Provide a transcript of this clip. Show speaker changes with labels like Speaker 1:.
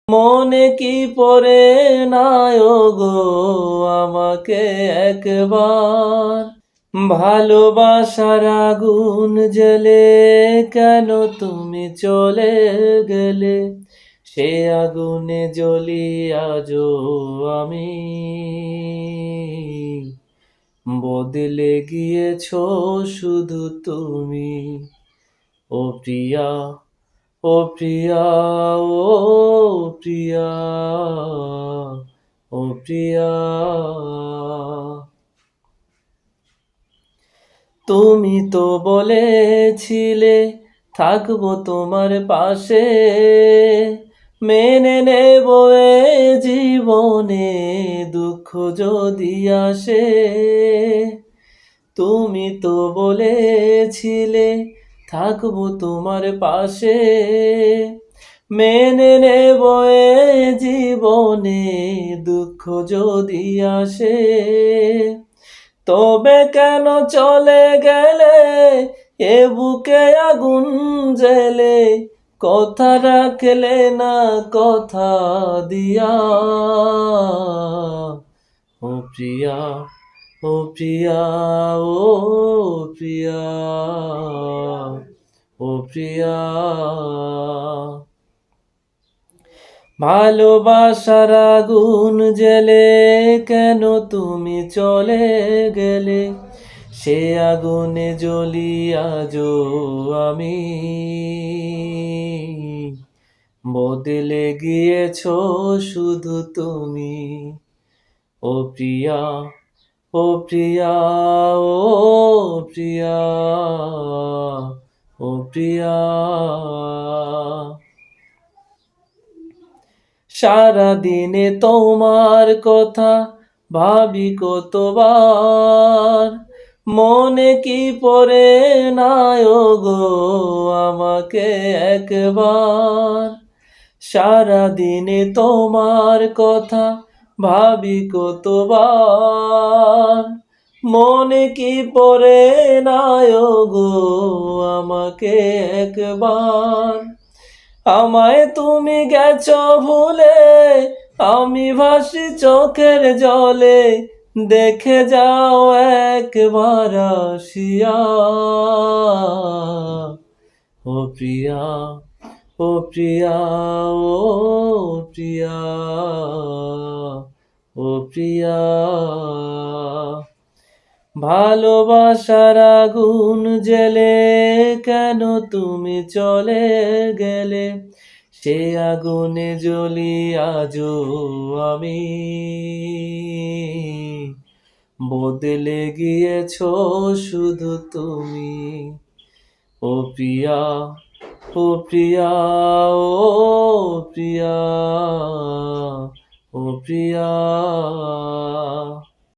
Speaker 1: মনে কি পড়ে না গো আমাকে একবার, ভালোবাসার আগুন জ্বেলে কেন তুমি চলে গেলে, সে আগুনে জ্বলি আজও আমি, বদলে গিয়েছো শুধু তুমি। ও প্রিয়া, ও প্রিয়া, ও প্রিয়া, ও প্রিয়া, তুমি তো বলেছিলে থাকবো তোমার পাশে, মেনে নেব এ জীবনে দুঃখ যদি আসে। তুমি তো বলেছিলে থাকবো তোমার পাশে, মেনে নেব এ জীবনে দুঃখ যদি আসে। তবে কেন চলে গেলে এ বুকে আগুন জ্বেলে, কথা রাখলে না কথা দিয়া। ও প্রিয়া, ও প্রিয়া, ও প্রিয়া, ও প্রিয়া, ভালোবাসার আগুন জ্বেলে কেন তুমি চলে গেলে, সে আগুনে জ্বলি আজও আমি, বদলে গিয়েছো শুধু তুমি। ও প্রিয়া, ও প্রিয়া, ও প্রিয়া, ও প্রিয়া, সারাদিনে তোমার কথা ভাবি কতবার, মনে কি পড়ে না গো আমাকে একবার, সারাদিনে তোমার কথা ভাবি কতবার, মনে কি পড়ে না গো আমাকে একবার। আমায় তুমি গেছো ভুলে, আমি ভাসি চোখের জলে, দেখে যাও একবার আসিয়া। ও প্রিয়া, ও প্রিয়া, ও প্রিয়া, ও প্রিয়া, ভালোবাসার আগুন জ্বেলে কেন তুমি চলে গেলে, সে আগুনে জ্বলি আজও আমি, বদলে গিয়েছো শুধু তুমি। ও প্রিয়া, ও প্রিয়া, ও প্রিয়া, ও প্রিয়া।